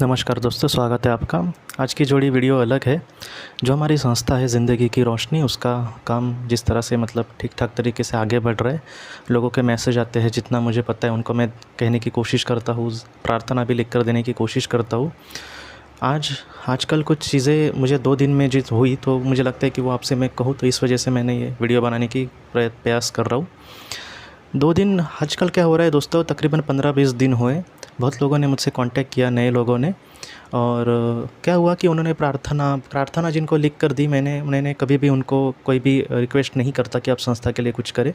नमस्कार दोस्तों, स्वागत है आपका। आज की जोड़ी वीडियो अलग है। जो हमारी संस्था है ज़िंदगी की रोशनी, उसका काम जिस तरह से मतलब ठीक-ठाक तरीके से आगे बढ़ रहा है। लोगों के मैसेज आते हैं, जितना मुझे पता है उनको मैं कहने की कोशिश करता हूँ, प्रार्थना भी लिख कर देने की कोशिश करता हूँ। आजकल कुछ चीज़ें मुझे 2 दिन में जिस हुई, तो मुझे लगता है कि वो आपसे मैं कहूँ, तो इस वजह से मैंने ये वीडियो बनाने की प्रयास कर रहा हूँ। 2 दिन आजकल क्या हो रहा है दोस्तों, तकरीबन 15-20 दिन हुए। बहुत लोगों ने मुझसे कांटेक्ट किया, नए लोगों ने। और क्या हुआ कि उन्होंने प्रार्थना जिनको लिख कर दी मैंने कभी भी उनको कोई भी रिक्वेस्ट नहीं करता कि आप संस्था के लिए कुछ करें।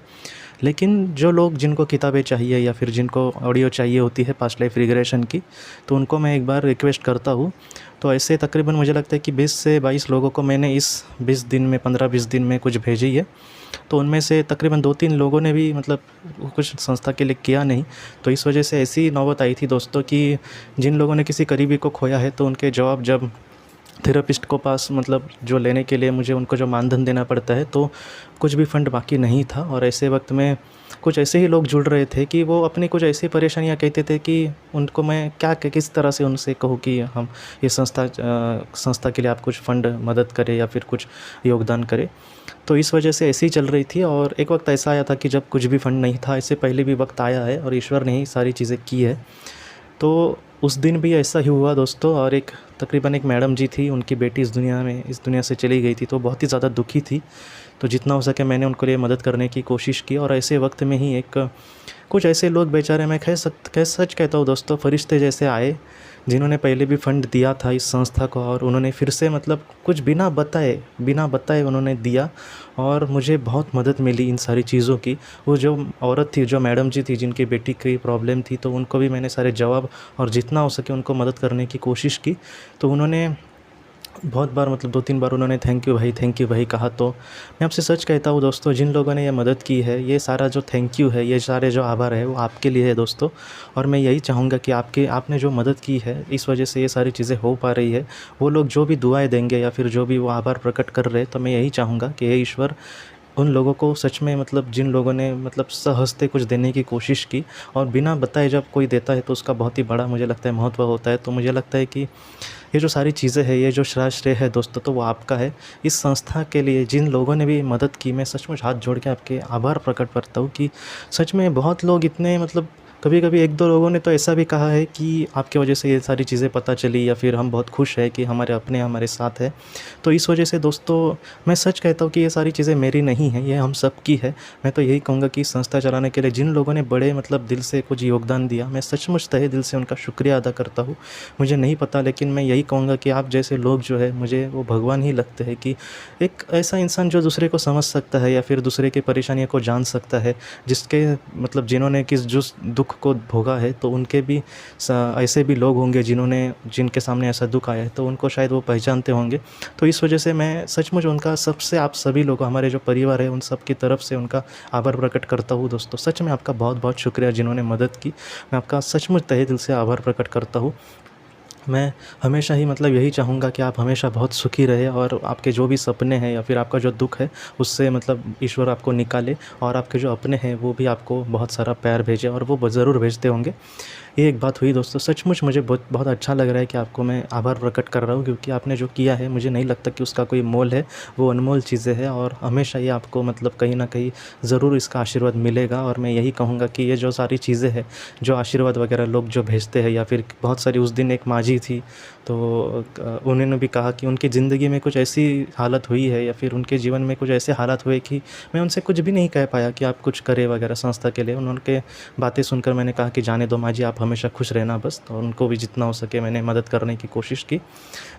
लेकिन जो लोग जिनको किताबें चाहिए या फिर जिनको ऑडियो चाहिए होती है पास्ट लाइफ रिग्रेशन की, तो उनको मैं एक बार रिक्वेस्ट करता हूँ। तो ऐसे तकरीबन मुझे लगता है कि 20 से 22 लोगों को मैंने इस 20 दिन में 15-20 दिन में कुछ भेजी है। तो उनमें से तकरीबन 2-3 लोगों ने भी मतलब कुछ संस्था के लिए किया नहीं। तो इस वजह से ऐसी नौबत आई थी दोस्तों कि जिन लोगों ने किसी करीबी को खोया है, तो उनके जवाब जब थेरेपिस्ट को पास मतलब जो लेने के लिए मुझे उनको जो मानधन देना पड़ता है, तो कुछ भी फंड बाकी नहीं था। और ऐसे वक्त में कुछ ऐसे ही लोग जुड़ रहे थे कि वो अपनी कुछ ऐसी परेशानियां कहते थे कि उनको मैं क्या किस तरह से उनसे कहूँ कि हम ये संस्था के लिए आप कुछ फ़ंड मदद करें या फिर कुछ योगदान करें। तो इस वजह से ऐसे ही चल रही थी। और एक वक्त ऐसा आया था कि जब कुछ भी फ़ंड नहीं था। इससे पहले भी वक्त आया है और ईश्वर ने ही सारी चीज़ें की है। तो उस दिन भी ऐसा ही हुआ दोस्तों। और तकरीबन एक मैडम जी थी, उनकी बेटी इस दुनिया से चली गई थी, तो बहुत ही ज़्यादा दुखी थी। तो जितना हो सके मैंने उनके लिए मदद करने की कोशिश की। और ऐसे वक्त में ही कुछ ऐसे लोग बेचारे, मैं सच कहता हूँ दोस्तों, फरिश्ते जैसे आए, जिन्होंने पहले भी फ़ंड दिया था इस संस्था को, और उन्होंने फिर से मतलब कुछ बिना बताए उन्होंने दिया। और मुझे बहुत मदद मिली इन सारी चीज़ों की। वो जो औरत थी, जो मैडम जी थी, जिनकी बेटी की प्रॉब्लम थी, तो उनको भी मैंने सारे जवाब और जितना हो सके उनको मदद करने की कोशिश की। तो उन्होंने बहुत बार मतलब 2-3 बार उन्होंने थैंक यू भाई कहा। तो मैं आपसे सच कहता हूँ दोस्तों, जिन लोगों ने ये मदद की है, ये सारा जो थैंक यू है, ये सारे जो आभार है, वो आपके लिए है दोस्तों। और मैं यही चाहूँगा कि आपने जो मदद की है, इस वजह से ये सारी चीज़ें हो पा रही है। वो लोग जो भी दुआएँ देंगे या फिर जो भी वो आभार प्रकट कर रहे हैं, तो मैं यही चाहूँगा कि हे ईश्वर, उन लोगों को सच में मतलब जिन लोगों ने मतलब सहजते कुछ देने की कोशिश की, और बिना बताए जब कोई देता है तो उसका बहुत ही बड़ा मुझे लगता है महत्व होता है। तो मुझे लगता है कि ये जो सारी चीज़ें हैं, ये जो श्रेय है दोस्तों, तो वो आपका है। इस संस्था के लिए जिन लोगों ने भी मदद की, मैं सचमुच हाथ जोड़ के आपके आभार प्रकट करता हूँ कि सच में बहुत लोग इतने मतलब कभी-कभी 1-2 लोगों ने तो ऐसा भी कहा है कि आपकी वजह से ये सारी चीज़ें पता चली, या फिर हम बहुत खुश हैं कि हमारे अपने हमारे साथ हैं। तो इस वजह से दोस्तों, मैं सच कहता हूँ कि ये सारी चीज़ें मेरी नहीं हैं, ये हम सब की है। मैं तो यही कहूँगा कि संस्था चलाने के लिए जिन लोगों ने बड़े मतलब दिल से कुछ योगदान दिया, मैं सचमुच तहे दिल से उनका शुक्रिया अदा करता हूँ। मुझे नहीं पता, लेकिन मैं यही कहूँगा कि आप जैसे लोग जो है, मुझे वो भगवान ही लगते हैं। कि एक ऐसा इंसान जो दूसरे को समझ सकता है या फिर दूसरे की परेशानियों को जान सकता है, जिसके मतलब जिन्होंने जिस दुख को भोगा है, तो उनके भी ऐसे भी लोग होंगे जिनके सामने ऐसा दुख आया है, तो उनको शायद वो पहचानते होंगे। तो इस वजह से मैं सचमुच उनका सबसे, आप सभी लोग, हमारे जो परिवार है, उन सब की तरफ से उनका आभार प्रकट करता हूँ दोस्तों। सच में आपका बहुत बहुत शुक्रिया जिन्होंने मदद की। मैं आपका सचमुच तहे दिल से आभार प्रकट करता हूँ। मैं हमेशा ही मतलब यही चाहूँगा कि आप हमेशा बहुत सुखी रहे, और आपके जो भी सपने हैं या फिर आपका जो दुख है, उससे मतलब ईश्वर आपको निकाले, और आपके जो अपने हैं वो भी आपको बहुत सारा प्यार भेजे, और वो ज़रूर भेजते होंगे। ये एक बात हुई दोस्तों। सचमुच मुझे बहुत बहुत अच्छा लग रहा है कि आपको मैं आभार प्रकट कर रहा हूँ, क्योंकि आपने जो किया है, मुझे नहीं लगता कि उसका कोई मोल है। वो अनमोल चीज़ें हैं, और हमेशा ये आपको मतलब कहीं न कहीं ज़रूर इसका आशीर्वाद मिलेगा। और मैं यही कहूँगा कि ये जो सारी चीज़ें हैं, जो आशीर्वाद वगैरह लोग जो भेजते हैं, या फिर बहुत सारी, उस दिन एक माँ जी थी, तो उन्होंने भी कहा कि उनकी ज़िंदगी में कुछ ऐसी हालत हुई है, या फिर उनके जीवन में कुछ ऐसे हालात हुए कि मैं उनसे कुछ भी नहीं कह पाया कि आप कुछ करें वगैरह संस्था के लिए। उनके बातें सुनकर मैंने कहा कि जाने दो माँ जी, आप हमेशा खुश रहना बस। तो उनको भी जितना हो सके मैंने मदद करने की कोशिश की।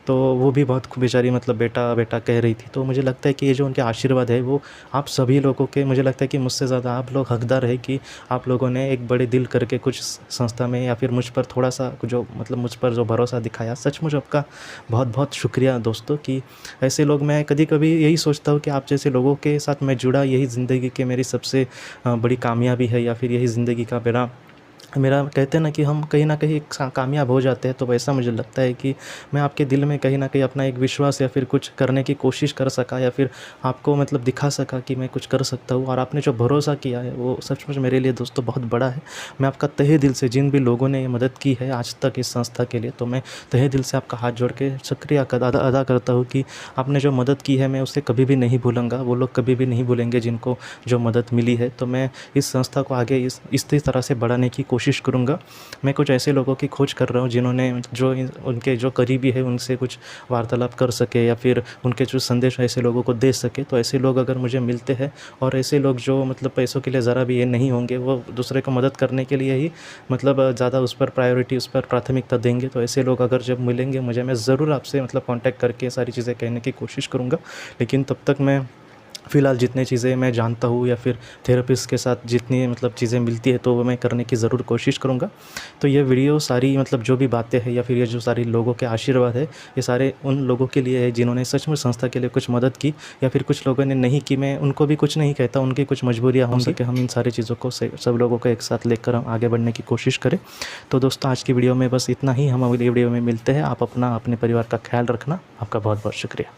तो वो भी बहुत बेचारी मतलब बेटा बेटा कह रही थी। तो मुझे लगता है कि ये जो उनके आशीर्वाद है, वो आप सभी लोगों के, मुझे लगता है कि मुझसे ज़्यादा आप लोग हकदार है कि आप लोगों ने एक बड़े दिल करके कुछ संस्था में, या फिर मुझ पर थोड़ा सा जो मतलब मुझ पर जो भरोसा दिखाया। सचमुच आपका बहुत बहुत शुक्रिया दोस्तों। कि ऐसे लोग, मैं कभी-कभी यही सोचता हूँ कि आप जैसे लोगों के साथ मैं जुड़ा, यही ज़िंदगी की मेरी सबसे बड़ी कामयाबी है, या फिर यही ज़िंदगी का मेरा मेरा कहते हैं ना कि हम कहीं न कहीं कामयाब हो जाते हैं, तो वैसा मुझे लगता है कि मैं आपके दिल में कहीं न कहीं अपना एक विश्वास या फिर कुछ करने की कोशिश कर सका, या फिर आपको मतलब दिखा सका कि मैं कुछ कर सकता हूँ। और आपने जो भरोसा किया है वो सचमुच मेरे लिए दोस्तों बहुत बड़ा है। मैं आपका तहे दिल से, जिन भी लोगों ने ये मदद की है आज तक इस संस्था के लिए, तो मैं तहे दिल से आपका हाथ जोड़ के शुक्रिया अदा करता हूँ कि आपने जो मदद की है मैं उसे कभी भी नहीं भूलूँगा। वो लोग कभी भी नहीं भूलेंगे जिनको जो मदद मिली है। तो मैं इस संस्था को आगे इसी तरह से बढ़ाने की कोशिश करूँगा। मैं कुछ ऐसे लोगों की खोज कर रहा हूँ जिन्होंने उनके जो करीबी है उनसे कुछ वार्तालाप कर सके, या फिर उनके जो संदेश ऐसे लोगों को दे सके। तो ऐसे लोग अगर मुझे मिलते हैं, और ऐसे लोग जो मतलब पैसों के लिए ज़रा भी ये नहीं होंगे, वो दूसरे को मदद करने के लिए ही मतलब ज़्यादा उस पर प्रायोरिटी, उस पर प्राथमिकता देंगे, तो ऐसे लोग अगर जब मिलेंगे मुझे, मैं ज़रूर आपसे मतलब कॉन्टैक्ट करके सारी चीज़ें कहने की कोशिश करूँगा। लेकिन तब तक मैं फ़िलहाल जितनी चीज़ें मैं जानता हूँ, या फिर थेरेपिस्ट के साथ जितनी मतलब चीज़ें मिलती है, तो वो मैं करने की ज़रूर कोशिश करूँगा। तो ये वीडियो सारी मतलब जो भी बातें हैं, या फिर ये जो सारी लोगों के आशीर्वाद है, ये सारे उन लोगों के लिए है जिन्होंने सचमुच संस्था के लिए कुछ मदद की, या फिर कुछ लोगों ने नहीं की। मैं उनको भी कुछ नहीं कहता, उनकी कुछ मजबूरियाँ हो सके, हम इन सारी चीज़ों को सब लोगों को एक साथ लेकर हम आगे बढ़ने की कोशिश करें। तो दोस्तों आज की वीडियो में बस इतना ही। हम अगली वीडियो में मिलते हैं। आप अपना, अपने परिवार का ख्याल रखना। आपका बहुत बहुत शुक्रिया।